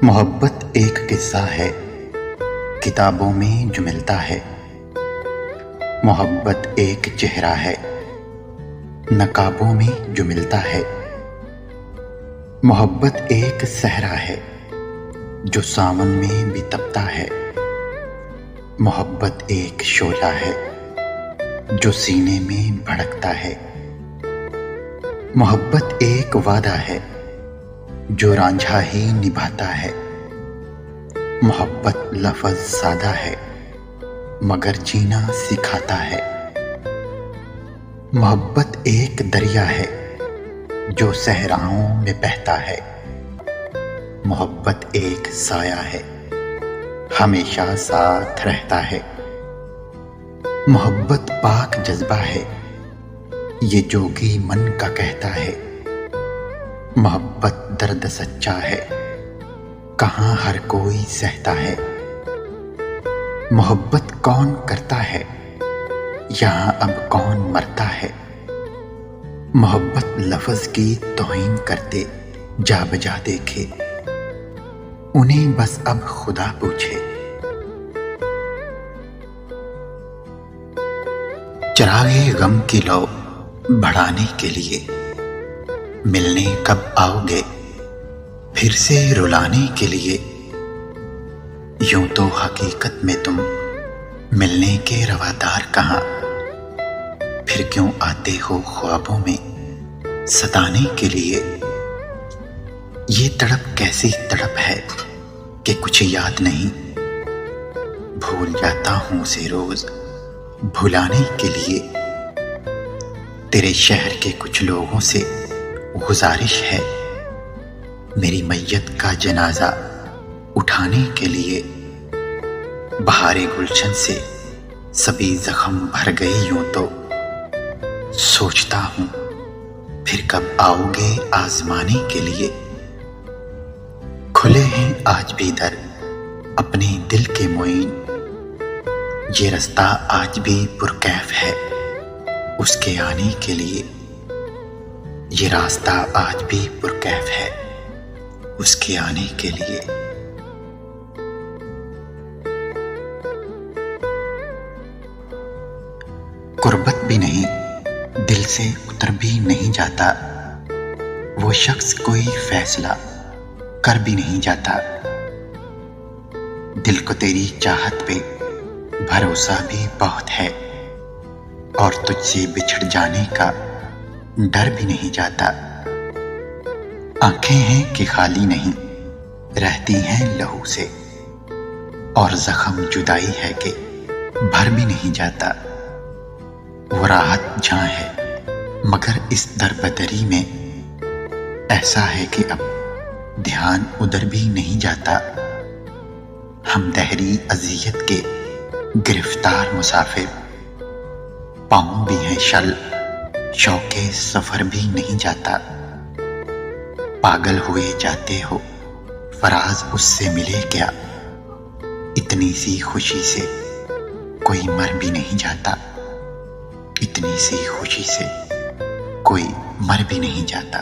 मोहब्बत एक किस्सा है किताबों में जो मिलता है। मोहब्बत एक चेहरा है नकाबों में जो मिलता है। मोहब्बत एक सहरा है जो सावन में भी तपता है। मोहब्बत एक शोला है जो सीने में भड़कता है। मोहब्बत एक वादा है जो रांझा ही निभाता है। मोहब्बत लफ्ज़ सादा है मगर जीना सिखाता है। मोहब्बत एक दरिया है जो सहराओं में बहता है। मोहब्बत एक साया है हमेशा साथ रहता है। मोहब्बत पाक जज्बा है ये जोगी मन का कहता है। मोहब्बत दर्द सच्चा है कहाँ हर कोई सहता है। मोहब्बत कौन करता है यहाँ अब कौन मरता है। मोहब्बत लफ्ज़ की तौहीन करते जा बजा देखे उन्हें बस अब खुदा पूछे। चरागे गम की लौ बढ़ाने के लिए मिलने कब आओगे फिर से रुलाने के लिए। यूं तो हकीकत में तुम मिलने के रवादार कहाँ, फिर क्यों आते हो ख्वाबों में सताने के लिए। ये तड़प कैसी तड़प है कि कुछ याद नहीं, भूल जाता हूं उसे रोज भुलाने के लिए। तेरे शहर के कुछ लोगों से गुजारिश है मेरी मैयत का जनाजा उठाने के लिए। बहारे गुलशन से सभी जख्म भर गए यूं तो सोचता हूं फिर कब आओगे आजमाने के लिए। खुले हैं आज भी दर अपने दिल के मोइन, ये रास्ता आज भी पुरकैफ है उसके आने के लिए। ये रास्ता आज भी पुरकैफ है उसके आने के लिए। कुर्बत भी नहीं दिल से उतर भी नहीं जाता, वो शख्स कोई फैसला कर भी नहीं जाता। दिल को तेरी चाहत पे भरोसा भी बहुत है और तुझसे बिछड़ जाने का डर भी नहीं जाता। आंखें हैं कि खाली नहीं रहती हैं लहू से, और जख्म जुदाई है कि भर भी नहीं जाता। वो राहत जहां है मगर इस दरबदरी में ऐसा है कि अब ध्यान उधर भी नहीं जाता। हम दहरी अजियत के गिरफ्तार मुसाफिर, पाँव भी हैं शल शौके सफर भी नहीं जाता। पागल हुए जाते हो फराज उससे मिले क्या, इतनी सी खुशी से कोई मर भी नहीं जाता। इतनी सी खुशी से कोई मर भी नहीं जाता।